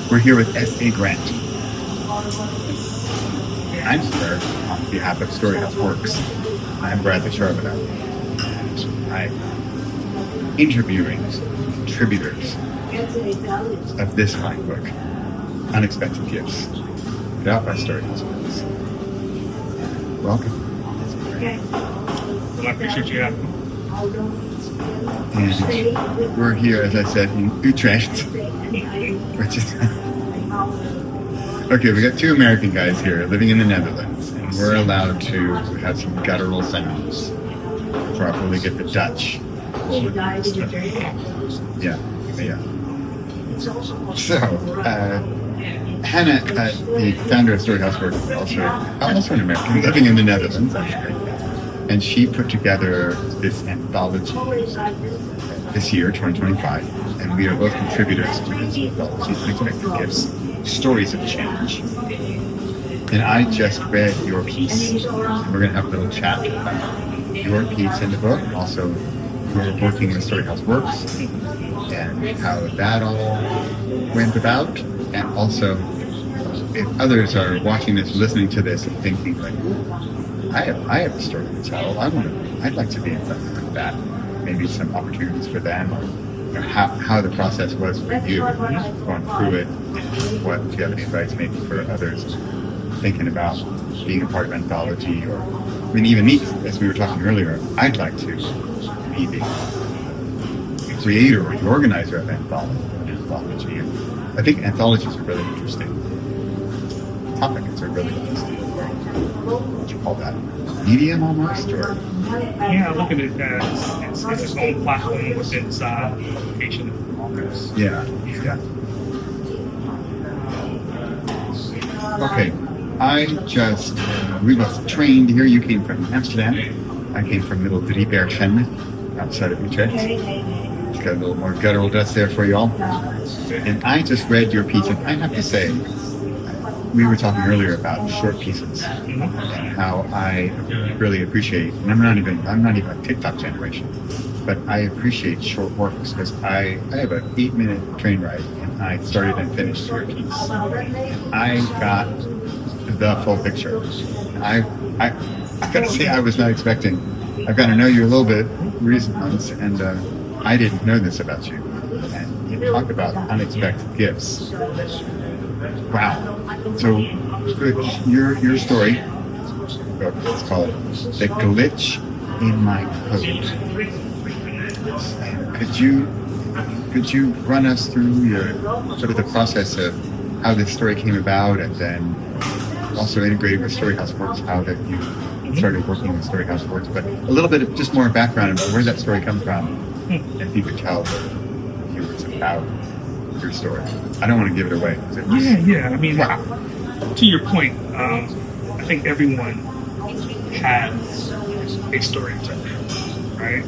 We're here with S.A. Grant. I'm here on behalf of Storyhouse Works. I'm Bradley Charbonneau. And I'm interviewing contributors of this fine book, Unexpected Gifts, put out by Storyhouse Works. Welcome. Well, I appreciate you having me. And we're here, as I said, in Utrecht, which is... Okay, we got two American guys here living in the Netherlands, and we're allowed to have some guttural sounds to properly get the Dutch rolling. Yeah. So, Hannah, the founder of Storyhouse Works, is also an American living in the Netherlands, actually. And she put together this anthology this year, 2025, and we are both contributors to this anthology, Unexpected Gifts, Stories of Change. And I just read your piece, and we're going to have a little chat about your piece in the book. Also, we're working with Storyhouse Works and how that all went about. And also, if others are watching this, listening to this, and thinking like, I have a story to tell. I'd like to be in something like that. Maybe some opportunities for them, or how the process was for you going through it. What if you have any advice maybe for others thinking about being a part of anthology, or I mean even me, as we were talking earlier, I'd like to be the creator or the organizer of anthology. And I think anthologies are really interesting topic. It's a really interesting, what would you call that? Medium almost, or? Yeah, I look at it as it's its own platform within publication almost. Yeah. Okay, we both trained here. You came from Amsterdam. I came from Middle Driebergen, outside of Utrecht. Just got a little more guttural Dutch there for you all. And I just read your piece, and I have to say, we were talking earlier about short pieces and how I really appreciate, and I'm not even a TikTok generation, but I appreciate short works because I have an 8-minute train ride, and I started and finished your piece. I got the full picture. I gotta say, I was not expecting. I've got to know you a little bit recently, and I didn't know this about you. And you talk about unexpected gifts. Wow. So, your story, let's call it The Glitch in My Code. Could you run us through your sort of the process of how this story came about, and then also integrated with Storyhouse Works, how that you started working with Storyhouse Works, but a little bit of just more background about where did that story come from, if you could tell viewers about your story. I don't want to give it away. Yeah. I mean, to your point, I think everyone has a story to tell, right?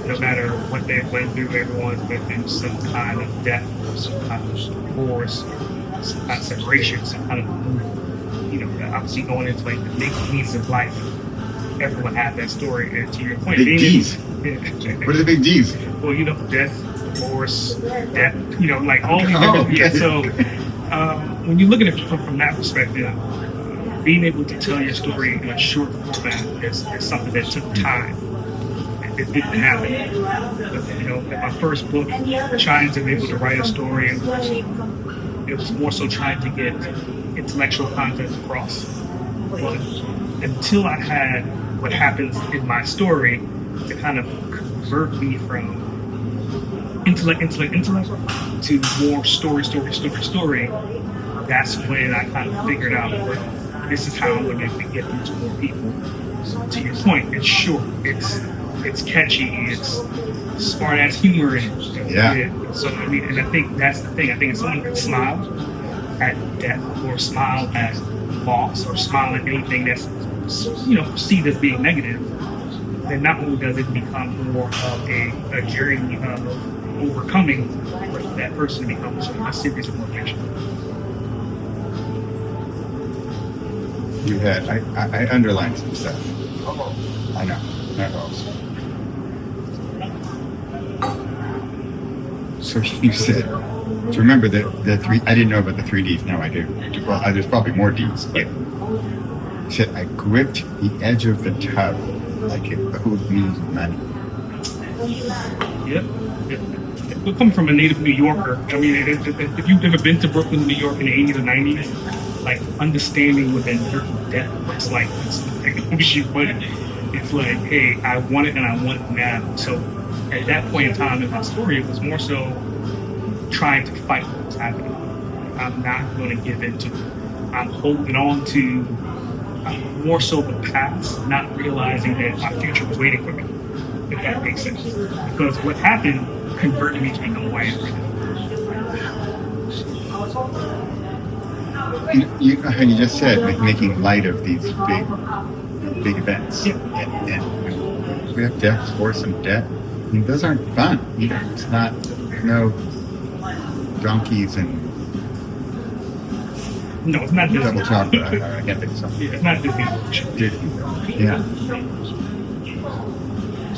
No matter what they went through, everyone's been through some kind of death, or some kind of divorce, some kind of separation, some kind of, obviously going into like the big D's of life. Everyone has that story, and to your point, big D's. What are the big D's? Well, death, divorce, death, like all these different. Yeah, so when you look at it from that perspective, being able to tell your story in a short format is something that took time. It didn't happen. In my first book, trying to be able to write a story, it was more so trying to get intellectual content across. But until I had what happens in my story to kind of convert me from intellect to more story, that's when I kind of figured out, well, this is how I'm going to get into more people. So to your point, it's short, it's catchy, it's smart ass humor in it. Yeah. So I mean, and I think that's the thing. I think if someone can smile at death, or smile at loss, or smile at anything that's perceived as being negative, then not only does it become more of a journey of overcoming, but for that person becomes a series of motivation. You had I underlined some stuff. I know. So you said So remember the three. I didn't know about the 3Ds. Now I do. Well, there's probably more Ds. But he said I gripped the edge of the tub like it owed me money. Yep. We're coming from a native New Yorker. I mean, if you've ever been to Brooklyn, New York in the 80s or 90s, like understanding what that certain death looks like, it's like, it's like, hey, I want it and I want it now. So at that point in time in my story, it was more so trying to fight what's happening. I'm not going to give in to it. I'm holding on to more so the past, not realizing that my future was waiting for me, if that makes sense. Because what happened converted me to become who I am right now. You just said like, making light of these big events. Yeah. And we have death, force, and death. I mean, those aren't fun. It's not, no donkeys and no, it's not Disney. double chocolate. I can't think of something. Yeah, it's not Disney. Yeah.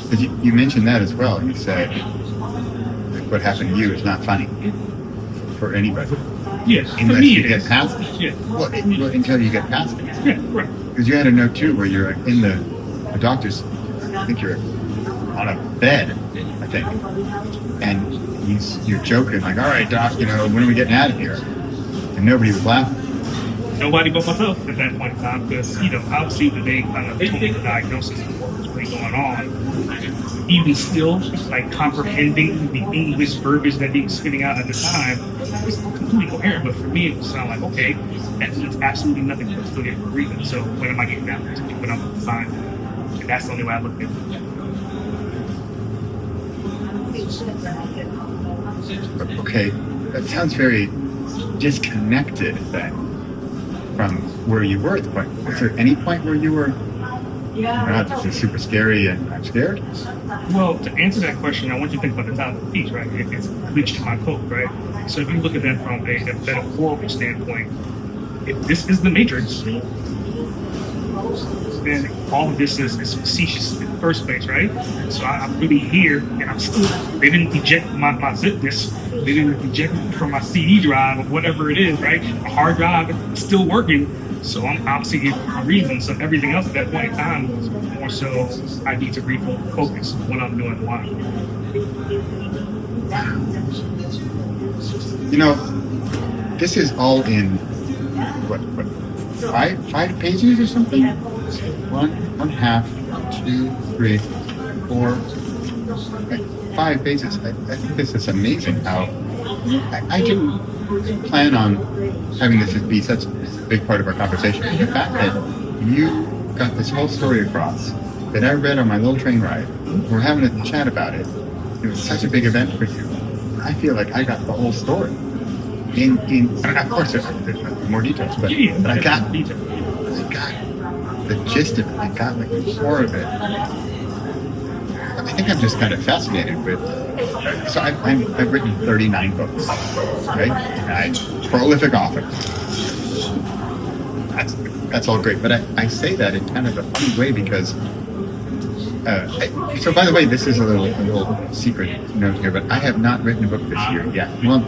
But you mentioned that as well. You said like, what happened to you is not funny for anybody. Yes, for Unless me you it get is. past it. Yeah. Well, until you get past it. Yeah, right. Because you had a note too where you're in the doctor's, I think you're on a bed, I think. And you're joking, like, all right, doc, when are we getting out of here? And nobody was laughing. Nobody but myself at that point in time, because, obviously when they kind of told me the diagnosis of what was really going on, even still, like comprehending the English verbiage that he was spitting out at the time was completely coherent. But for me, it was like, okay, that means absolutely nothing but still get for a reason. So when am I getting down to when I'm fine? And that's the only way I look at it. Okay, that sounds very disconnected then from where you were at the point. Was there any point where you were, this is super scary and I'm scared? Well, to answer that question, I want you to think about the top of the piece, right? It's bleached in my coat, right? So if you look at that from a metaphorical standpoint, if this is the Matrix, then all of this is facetious in the first place, right? So I'm really here, and I'm still, they didn't eject my zip disk, they didn't eject me from my CD drive or whatever it is, right? My hard drive is still working, so I'm obviously here for a reason. So everything else at that point in time was more so I need to refocus on what I'm doing and why. This is all in what five pages or something? One half, 2, 3, 4, like 5 pages. I think this is amazing how I didn't plan on having this be such a big part of our conversation. The fact that you got this whole story across that I read on my little train ride, we're having a chat about it. It was such a big event for you. I feel like I got the whole story. Of course, there's more details, but I got the gist of it. I got like the core of it. I think I'm just kind of fascinated with. So I've written 39 books, right? And I'm a prolific author. That's all great, but I say that in kind of a funny way because. So by the way, this is a little secret note here, but I have not written a book this year yet. Well,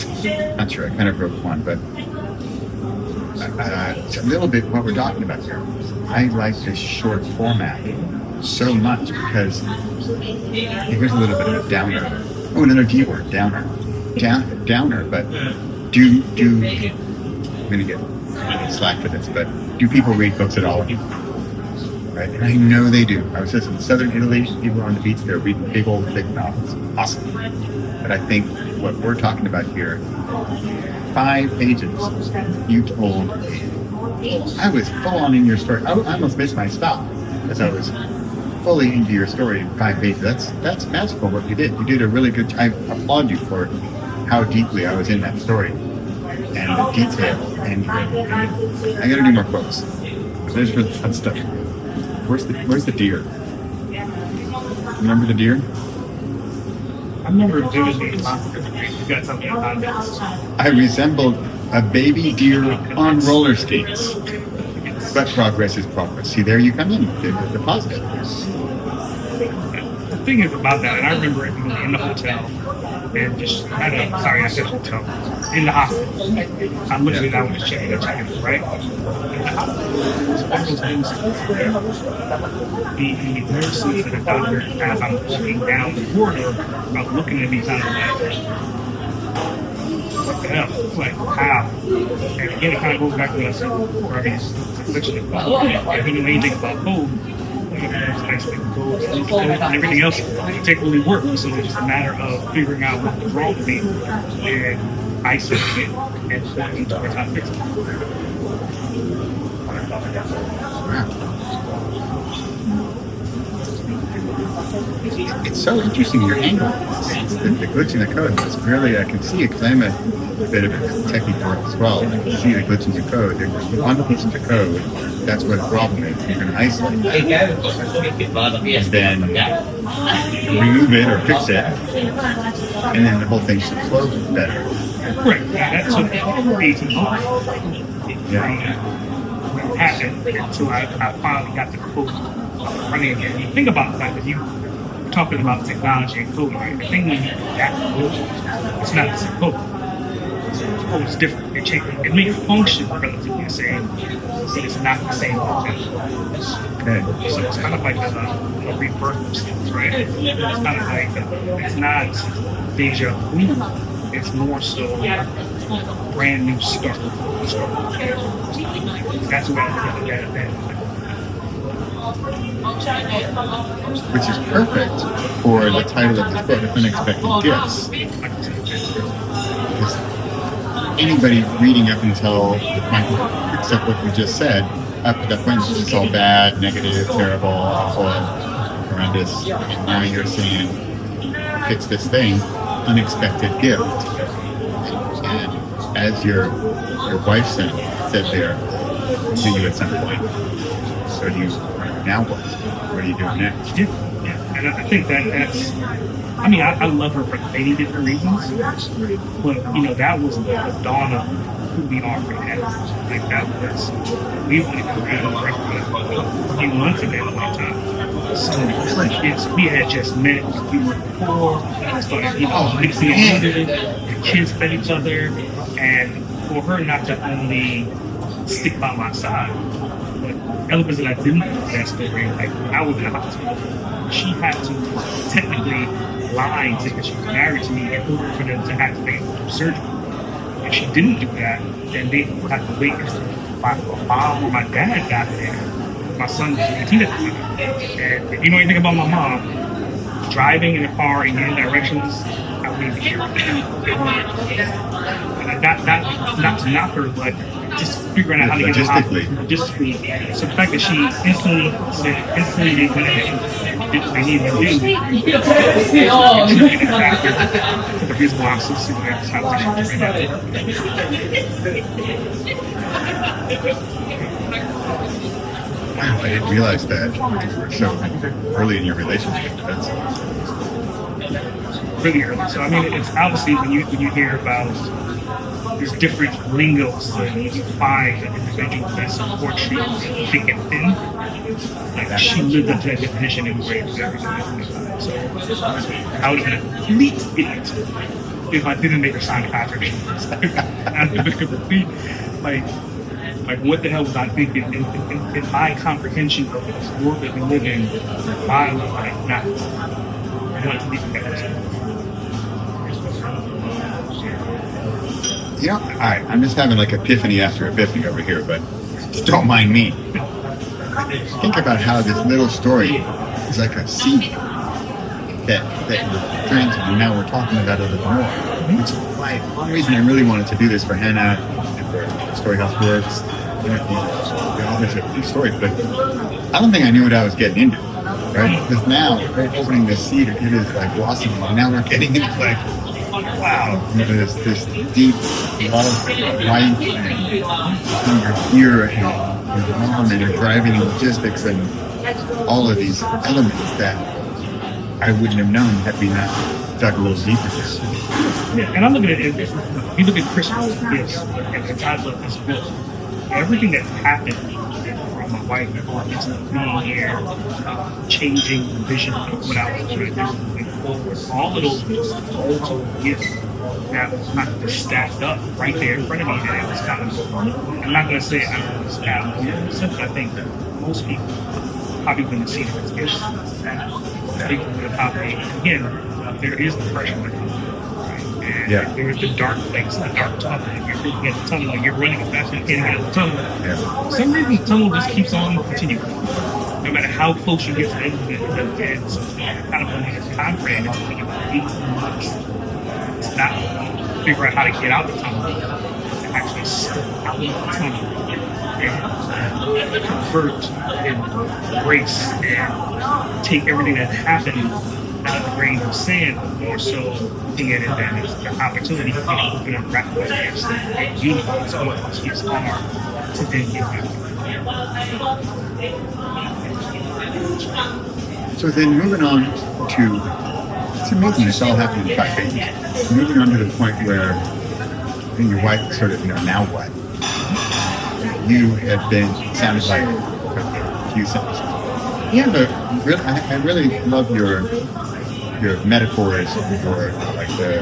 not sure. I kind of wrote one, but it's a little bit what we're talking about here. I like this short format so much because here's a little bit of a downer. Oh, another D word, downer. Downer, but do I'm gonna get slack for this, but do people read books at all? Right? And I know they do. I was just in southern Italy, people on the beach, they're reading big old thick novels. Awesome. But I think what we're talking about here, 5 pages, you told, I was full on in your story. I almost missed my stop because I was fully into your story in 5 pages. That's magical what you did. You did a really good job. I applaud you for how deeply I was in that story and the detail. And I gotta do more quotes. There's for the fun stuff. Where's the deer? Remember the deer? I remember vividly. You got something about this. I resembled a baby deer on roller skates. But progress is progress. See, there you come in with the positive. The thing is about that, and I remember it in the hotel, and just at a sorry, I said hotel in the hospital. I'm literally that was checking right? In the hospital. It's one of those things the nurses and the doctor, as I'm looking down the corridor, I'm looking at me kind of like, what the hell? Like, how? And again, it kind of goes back to what I said before. I mean, it's literally, if you know anything about code, there's nice thing code, and everything else particularly works. So it's a matter of figuring out what was wrong with me and isolating it and working towards how to fix it. It's so interesting, your angle. The glitch in the code. It's really, I can see it because I'm a bit of a techie dork as well. I can see the glitch in the code. There's one piece of the code, that's where the problem is. You're going to isolate that. And then remove it or fix it. And then the whole thing should flow better. Right. That's what 18 months. Yeah. Happened until I finally got the code running again. You think about the fact that you were talking about technology and code, right? The thing when you adapt to code, it's not the same code. The code is different. It may function relatively the same, but it's not the same code. Okay. So it's kind of like a rebirth of things, right? It's kind of like it's not deja vu. It's more so brand new start. That's what I look at that. Which is perfect for the title of this book, Unexpected Gifts. Because anybody reading up until the point, except what we just said, up to that point, it's all bad, negative, terrible, awful, horrendous. And now you're saying, fix this thing, unexpected gift. And as your wife said there to you at some point, so do you, now what are you doing next? Yeah. And I think that's, I mean, I love her for many different reasons, but, you know, that was the dawn of who we are right now. Like, that was, we only created a few months ago at one time. So, we had just met a few months before, started, you know, mixing together, the kids met each other, and for her not to only stick by my side, but elements that I didn't know that story, like when I was in the hospital, she had to technically lie to that she was married to me in order for them to activate surgery. If she didn't do that, then they would have to wait until my mom or my dad got there. My son was 18 at the time. And if you know anything about my mom, driving in a car in any directions, I wouldn't be here. And not to knock her, but just figuring out how to get to logistically. So the fact that she instantly did what they needed to do, for the reason why I'm so super excited right Wow, I didn't realize that so early in your relationship. That's really early. So I mean, it's obviously when you hear about there's different lingos that you find an individual that supports you thick and thin. Like she lived up to that definition in ways everything. So I would have been a complete idiot if I didn't make her sign a contract. I'd have been a complete like what the hell was I thinking in my comprehension of this world that we live in? Why was I not want to be that person? You know, I'm just having like epiphany after epiphany over here, but don't mind me. Think about how this little story is like a seed that you're planting, and now we're talking about it a little more. Which is why one reason I really wanted to do this for Hannah and for Storyhouse Works, the authors of these stories, but I don't think I knew what I was getting into, right? Because now we're opening this seed, it is like blossoming, and now we're getting into like, wow, there's this deep love of life, and you're here, and your mom, and you're driving logistics, and all of these elements that I wouldn't have known had we not dug a little deeper. Yeah, and I'm looking at it, if you look at Christmas gifts and the title of this book, everything that's happened from my wife into being here, changing the vision of what I was trying to do, forward all of those multiple gifts that was kind of just stacked up right there in front of me. And it was kind of, I'm not going to say I was abnormal, I think that most people probably wouldn't see it as gifts. Speaking of the topic, again, there is the pressure that comes with it, right? And there's the dark place, the dark tunnel. You're looking at the tunnel, like you're running as fast as you can get out of the tunnel. For some reason, the tunnel just keeps on continuing. No matter how close you get to the end of it, it's kind of on this time frame. It's like about 18 months. It's not figure out how to get out the tunnel. To actually step out of the tunnel and convert and embrace and take everything that happened out of the grain of sand, but more so looking at it as an opportunity for you to open up rapid gifts and utilize what those gifts are to then give back. So then moving on to, it's amazing this all happened in 5 days. Moving on to the point where I think your wife sort of, now what? You have been, sounded like a few sentences. Yeah, but really, I really love your metaphors for like the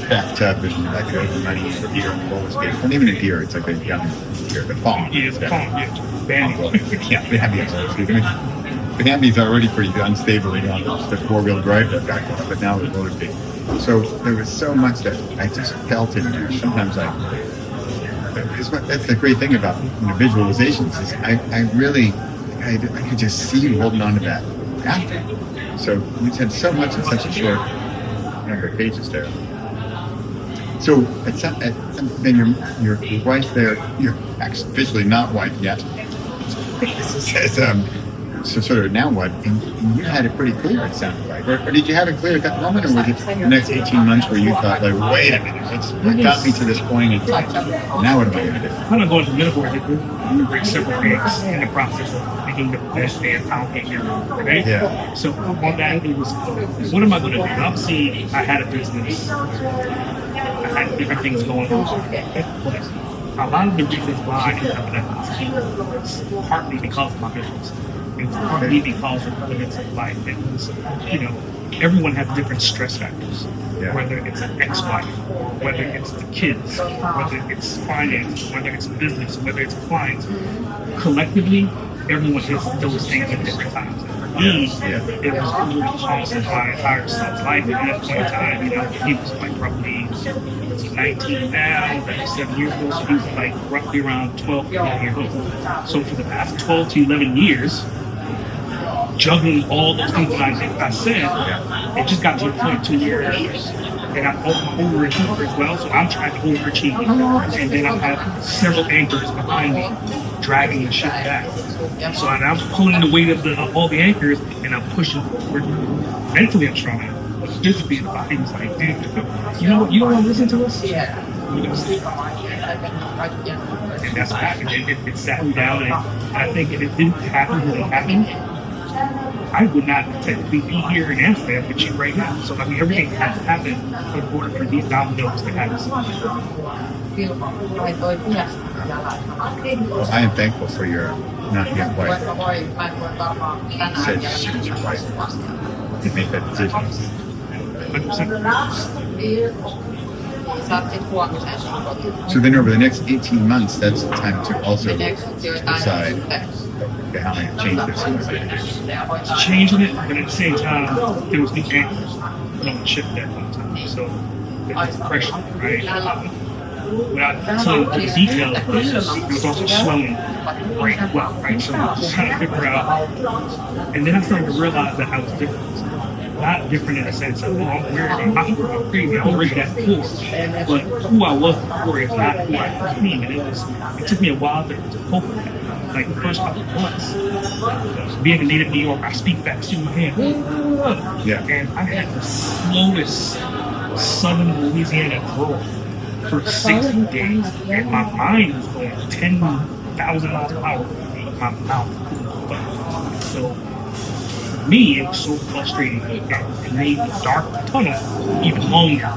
bathtub and like the money for deer and what was it? Not even a deer, it's like a young deer, the fawn. Yeah, it's a fawn, yeah. The Hamby's already pretty unstable on the four-wheel drive that got going, but now the roller skate. So there was so much that I just felt in there. Sometimes that's the great thing about visualizations is I could just see you holding on to that after. So we had so much in such a short number of pages there. So then your wife there, you're actually officially not wife yet. Says, so sort of now what? And you had it pretty clear, it sounded like. Or did you have it clear at that moment, or was it the next 18 months where you thought, like, wait a minute, what got me to this point, and now what am I going to do? I'm not going to metaphors. We break several eggs in the process of making the best damn pound cake ever, right? Yeah. So on that, it was, what am I going to do? Obviously, I had a business. I had different things going on. A lot of the reasons why I ended up in that position was partly because of my business. It was partly because of elements of life. It was, everyone has different stress factors. Yeah. Whether it's an ex-wife, or whether it's the kids, whether it's finance, whether it's business, whether it's clients. Collectively, everyone hits those things at different times. And for me, it was really almost my entire son's life. And at that point in time, he was like roughly 19 now, 7 years ago, so he was like roughly around 12 years old. So for the past 12 to 11 years, juggling all those things that I said, it just got to a point to where, and I'm overachiever as well, so I'm trying to overachieve. And then I have several anchors behind me, dragging the shit back. So I'm pulling the weight of all the anchors, and I'm pushing forward. Mentally, I'm strong. But physically, the body was like, dude, you know what? You don't want to listen to us? Yeah. And that's what happened. It sat me down, and I think if it didn't happen when it happened, I would not technically be here in Amsterdam with you right now. So, everything had to happen in order for these dominoes to happen. Well, I am thankful for your not yet wife. You said she was your wife. You make that decision. 100%. So then over the next 18 months, that's the time to also decide, okay, how am I going to change this? It's changing it, but at the same time, there was new anchors put on the ship at one time. So there's pressure, right? Without telling the details of this, it was also swelling right well, right? So just trying to figure out, and then I started to realize that I was different. Not different in the sense of, I'm weird, I'm not crazy, I was already that before. But who I was before is not who I became, and it took me a while to cope with that. Like the first couple of months, being a native New York, I speak fast in my hand. Yeah. And I had the slowest southern Louisiana growth for 60 days, and my mind was going 10,000 miles per hour. My mouth. So for me, it was so frustrating, and it made the dark tunnel even longer,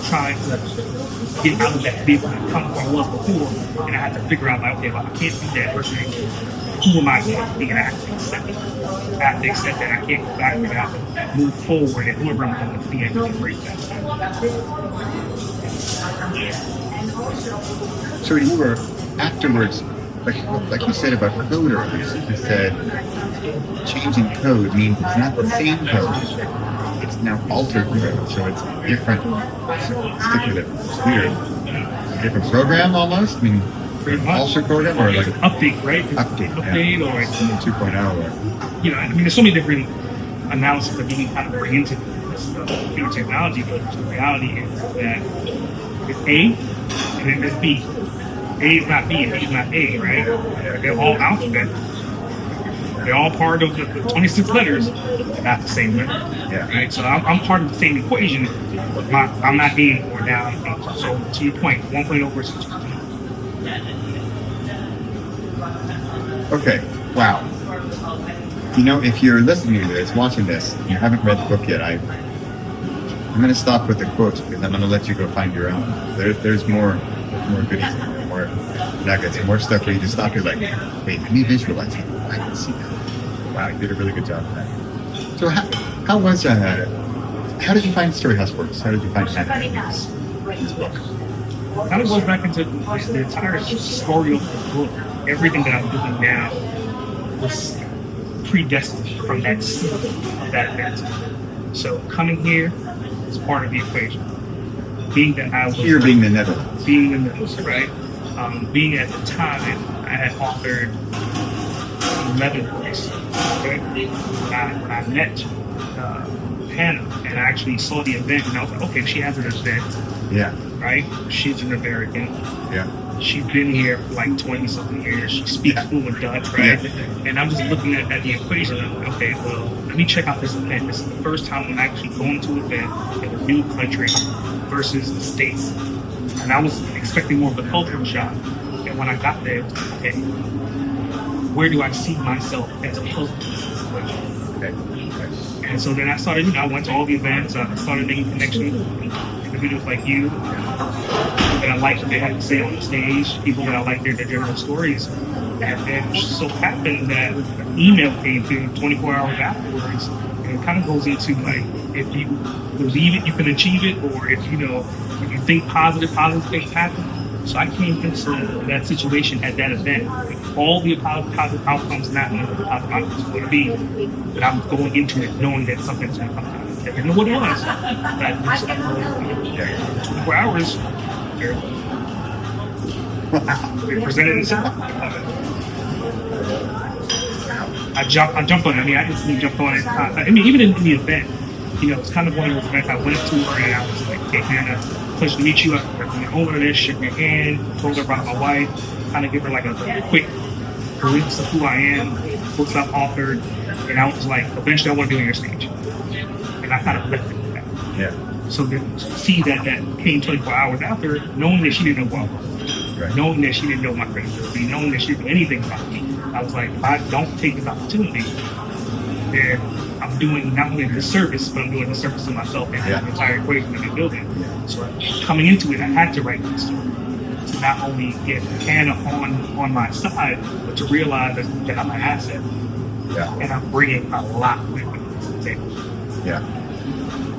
trying to get out of that vehicle and come where I was before, and I had to figure out like, okay, well, I can't do that versus who am I going to be, and I have to accept it. I have to accept that I can't go back and I have to move forward, and whoever I'm going to be, I can embrace that. So you were afterwards, like you said about code earlier, you said changing code means it's not the same code, it's now altered code, so it's different. Stick with it. It's weird. A different program almost. I mean, altered program or like update, right? Update, or like 2.0. Or, you know, I mean, there's so many different analysis that you can kind of bring into this computer technology, but the reality is that it's A and then there's B. A is not B and B is not A, right? They're all alphabet. They're all part of the 26 letters. They're not the same letter. Yeah. Right? So I'm part of the same equation. But I'm not A anymore now. So to your point, 1.0 versus 2.0. Okay. Wow. You know, if you're listening to this, watching this, and you haven't read the book yet, I'm going to stop with the quotes because I'm going to let you go find your own. There's more goodies, more nuggets, and more stuff where you just stop. You're like, wait, let me visualize it. I can see that. Wow, you did a really good job of that. So how did you find Storyhouse Works? How did you find this book? Kind of goes back into the entire story of the book. Everything that I'm doing now was predestined from that seed of that event. So coming here is part of the equation. Being that I was here, being the Netherlands, right? Being at the time, I had authored 11 books. Okay? When I met Hannah and I actually saw the event, and I was like, okay, she has an event. Yeah. Right? She's an American. Yeah. She's been here for like 20-something years. She speaks fluent Dutch, right? Yeah. And I'm just looking at the equation. I'm like, okay, well, let me check out this event. This is the first time I'm actually going to an event in a new country versus the States. And I was expecting more of a cultural shock. And when I got there, it was like, okay, where do I see myself as a puzzle to this situation? Okay. And so then I started, I went to all the events. I started making connections with individuals like you that I liked what they had to say on the stage, people that I liked their general stories. And it just so happened that an email came through 24 hours afterwards. And it kind of goes into like, if you believe it, you can achieve it, or if if you think positive things happen. So I came into that situation at that event. All the positive outcomes, not knowing what the positive outcomes would be, but I'm going into it knowing that something's going to come out. I didn't know what it was. But 24 hours, they presented itself. I jumped on it. I mean, I instantly jumped on it. I mean, even in the event, it's kind of one of those events I went to where I was like, hey, Hannah, pleasure to meet you. I went over this, shook your hand, told her about my wife, kind of give her like a quick glimpse of who I am, books I've authored, and I was like, eventually I want to be on your stage. And I kind of left it with that. Yeah. So to see that came 24 hours after, knowing that she didn't know who I was, right. Knowing that she didn't know my credibility, knowing that she didn't know anything about me, I was like, if I don't take this opportunity, then I'm doing not only a disservice, but I'm doing a disservice to myself and the entire equation that I'm building. Yeah. So coming into it, I had to write this story to not only get Hannah on my side, but to realize that I'm an asset. Yeah. And I'm bringing a lot with me to the table. Yeah.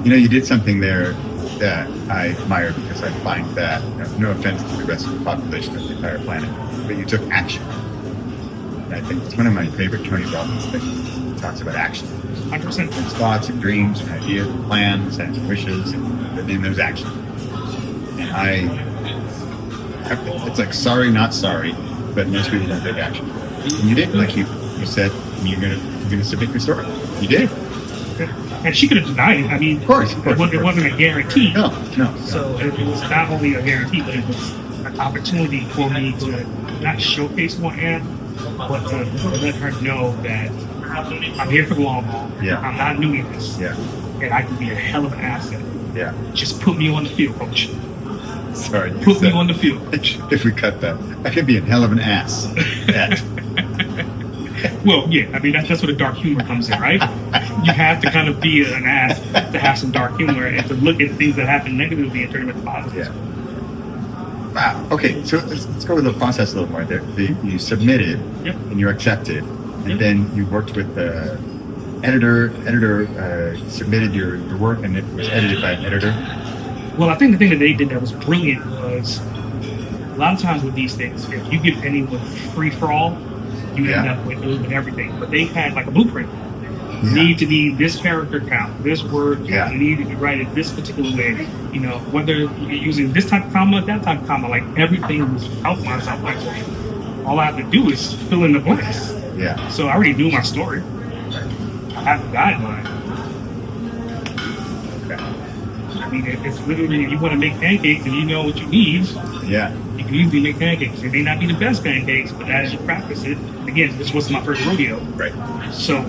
You did something there that I admire because I find that, no offense to the rest of the population of the entire planet, but you took action. And I think it's one of my favorite Tony Robbins things. He talks about action. 100%. There's thoughts and dreams and ideas and plans and wishes, and then there's action. And it's like sorry, not sorry, but most people don't take action. And you did, like you said, you're gonna submit your story. You did. And she could have denied it. I mean, of course. It wasn't a guarantee. No. So it was not only a guarantee, but it was an opportunity for me to not showcase who I am, but to let her know that I'm here for the long haul. Yeah. I'm not new to this. Yeah. And I can be a hell of an asset. Yeah. Just put me on the field, coach. Sorry. Put me on the field. If we cut that, I could be a hell of an ass. Well, yeah. I mean, that's where the dark humor comes in, right? You have to kind of be an ass to have some dark humor and to look at things that happen negatively and turn them into positive. Yeah. Wow. Okay, so let's go with the process a little more. You submitted, Yep. and you accepted, and Yep. then you worked with the editor. Editor submitted your work, and it was edited by an editor. Well, I think the thing that they did that was brilliant was a lot of times with these things, if you give anyone free for all, you end Yeah. up with everything. But they had like a blueprint. You Yeah. need to be this character count, this word count. Yeah. You need to be write it this particular way. You know, whether you're using this type of comma, that type of comma, like everything was outlined. Like all I have to do is fill in the blanks. Yeah. So I already knew my story. I have the guideline. Okay. I mean, it's literally if you want to make pancakes and you know what you need, Yeah. you can easily make pancakes. It may not be the best pancakes, but as you practice it, again, this was my first rodeo. Right. So,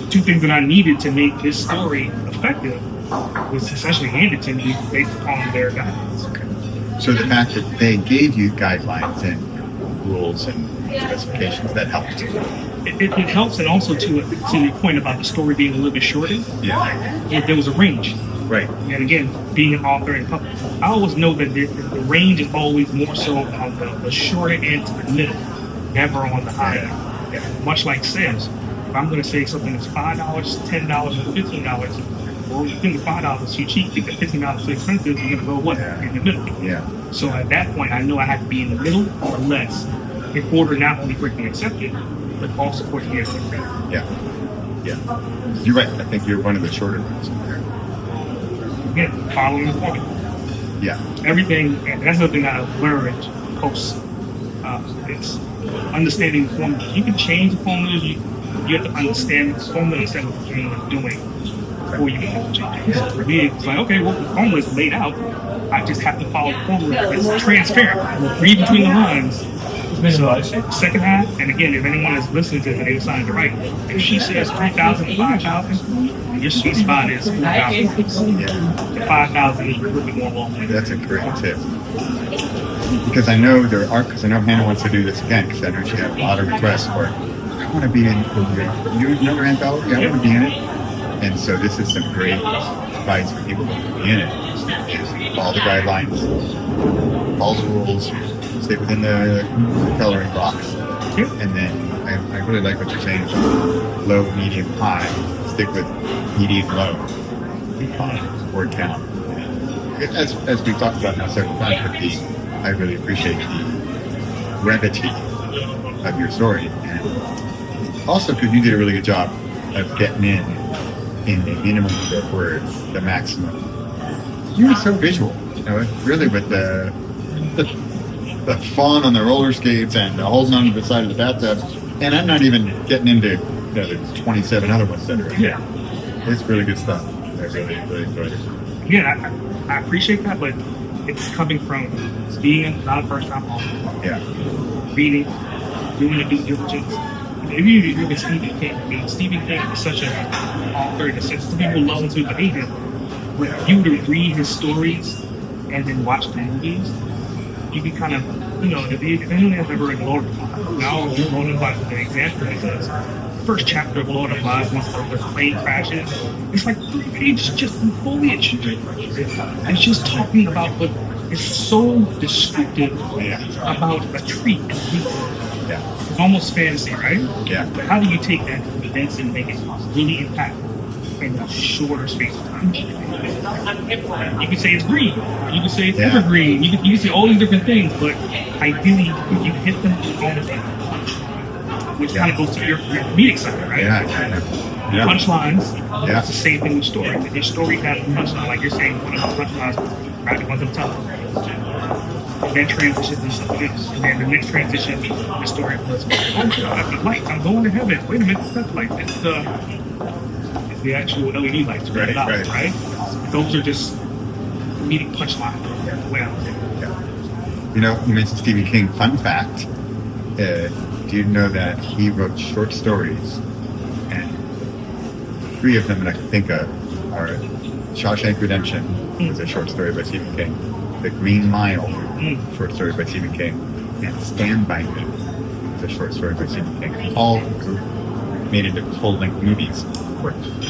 two things that I needed to make this story effective was essentially handed to me based upon their guidance. So the fact that they gave you guidelines and rules and specifications, that helped. It helps, and also to your point about the story being a little bit shorter, Yeah. there was a range. Right. And again, being an author and publisher, I always know that the range is always more so on the shorter end to the middle, never on the high end. Yeah. Much like sales. If I'm going to say something that's $5, $10, or $15, well, you think the $5 is too cheap, think the $15 is too expensive, you're going to go what? Yeah. In the middle. Yeah. So at that point, I know I have to be in the middle or less in order not only for it to be accepted, but also for it to be accepted. Yeah. Yeah. You're right. I think you're one of the shorter ones in there. Again, following the formula. Yeah. Everything, and that's the thing that I've learned post. It's understanding the formula. You can change the formulas. You have to understand the formula instead of what you're doing before you can change it. So for me, it's like, okay, well, the formula is laid out. I just have to follow the formula. It's transparent. Read between the lines. So, second half, and again, if anyone is listening to it, they decided to write. If she says 3,000 to 5,000, your sweet spot is 4,000. Yeah. The 5,000 is a little bit more long. That's a great tip. Because I know Hannah wants to do this again, because I know she had a lot of requests for, I want to be in your another anthology, I want to be in it. And so this is some great advice for people to be in it. Follow the guidelines, follow the rules, stay within the coloring box. And then I really like what you're saying about low, medium, high. Stick with medium, low. Word count. As we've talked about now several times, but I really appreciate the brevity of your story. And also, because you did a really good job of getting in the minimum number of words, the maximum. You were so visual, really with the fawn on the roller skates and holding on to the side of the bathtub. And I'm not even getting into the 27 other ones that are in there. It's really good stuff. I really enjoyed it. Yeah, I appreciate that, but it's coming from being not a first time author. Yeah. Reading, doing the due diligence. If you look at Stephen King, I mean, Stephen King is such an author in a sense. Some people love him to hate him. But if you were to read his stories and then watch the movies, you can kind of, if anyone has ever read Lord of the Flies, now Lord of the Flies is an example because the first chapter of Lord of the Flies, once the plane crashes, it's like 3 pages just in foliage. And it's just talking about what is so descriptive about a tree. Yeah. It's almost fantasy, right? Yeah. But how do you take that and condense and make it really impactful in a shorter space of time? You can say it's green. You can say it's evergreen. You can say all these different things, but ideally, you hit them all the time. Which kind of goes to your comedic side, right? Yeah, kind of. Yeah. Punchlines. Yeah. It's the same thing with story. If your story has a punchline, like you're saying, one of the punchlines, right? One of the top. And then transitions into something else. And then the next transition, the story was, oh God, the lights, I'm going to heaven. Wait a minute, it's not the lights, it's the actual LED lights, right? Those are just comedic punchlines. Well, you mentioned Stephen King. Fun fact: do you know that he wrote short stories, and 3 of them that I can think of are Shawshank Redemption, was a short story by Stephen King. The Green Mile, short story by Stephen King, and Stand By Me, the short story by Stephen King. All made into full-length movies.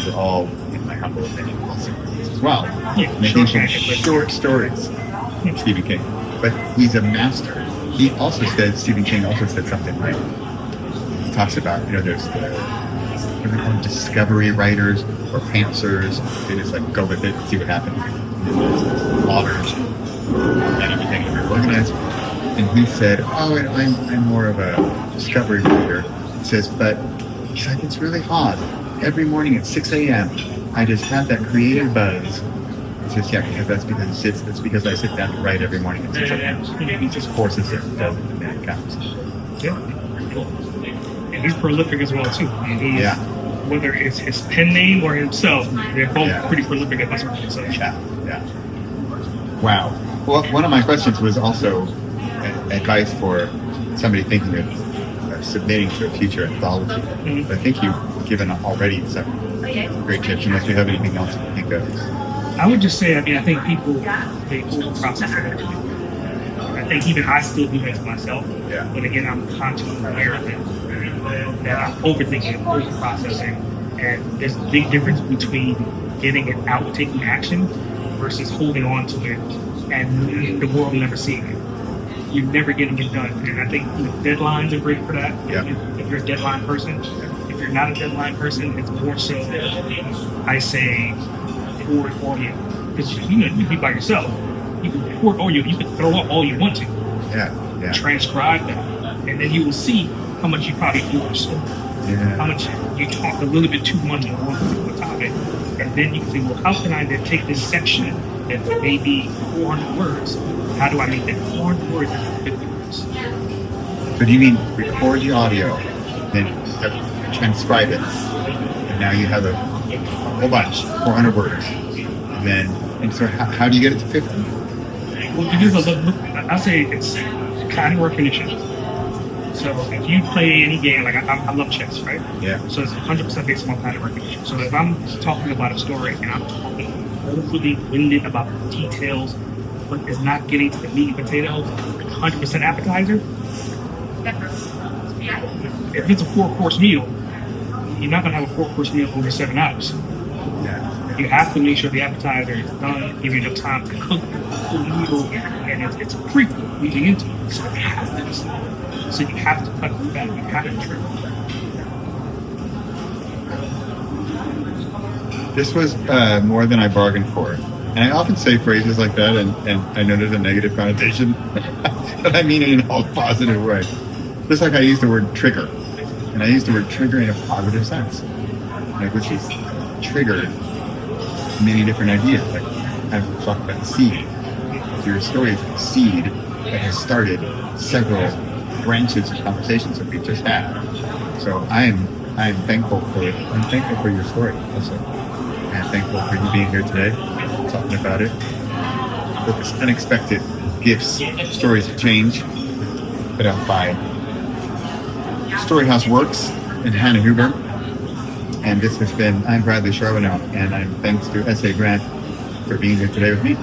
They're all, in my humble opinion, awesome movies as well. Making some short stories. Stephen King. but he's a master. He also said, Stephen King also said something like, he talks about, there's what do they call them, discovery writers or pantsers. They just like go with it and see what happens. And there's plotters and everything that are organized. And he said, I'm more of a discovery writer. He says, but he's like, it's really hard. Every morning at 6 a.m., I just have that creative buzz. He says, yeah, because that's because I sit down to write every morning at 6 a.m. He just forces it, does it, and then it counts. Yeah. And he's prolific as well, too. Whether it's his pen name or himself, they're both pretty prolific at this point. So. Yeah. Wow. Well, one of my questions was also advice for somebody thinking of submitting to a future anthology. Mm-hmm. I think you've given already some great tips, unless you have anything else to think of. I would just say, I think people, they over-process everything. I think even I still do that to myself. Yeah. But again, I'm consciously aware of it. That I'm overthinking, over-processing. And there's a big difference between getting it out, taking action, versus holding on to it and the world never seeing it. You're never getting it done. And I think deadlines are great for that. Yeah. If you're a deadline person. If you're not a deadline person, it's more so, I say, record audio. Because you can be by yourself. You can record audio. You can throw up all you want to. Yeah. Transcribe that. And then you will see how much you probably do your story. How much you talk a little bit too much on one particular topic. And then you can say, well, how can I then take this section that's maybe 400 words? How do I make that 400 words into 50 words? So do you mean record the audio, then transcribe it, and now you have a whole bunch, 400 words, and so how do you get it to 50? Well, I say it's pattern recognition. So if you play any game, like I love chess, right? Yeah. So it's 100% based on pattern recognition. So if I'm talking about a story and I'm talking overly winded about the details, but it's not getting to the meat and potatoes, 100% appetizer. If it's a 4-course meal, you're not going to have a 4-course meal over 7 hours. Yeah. You have to make sure the appetizer is done, give you enough time to cook the full meal, and it's a prequel leading into it. So you have to So you have to cut the fat, you have to trim the fat. This was more than I bargained for. And I often say phrases like that, and I know there's a negative connotation, but I mean it in a positive way. Just like I use the word trigger. And I use the word trigger in a positive sense. Which is triggered many different ideas. Like I've talked about the seed. Your story is a seed that has started several branches of conversations that we just had. So I'm thankful for your story also. And I'm thankful for you being here today, talking about it. With this unexpected gifts, stories of change, put out by Storyhouse Works and Hannah Huber. And this has been, I'm Bradley Charbonneau, and I'm thanks to S.A. Grant for being here today with me.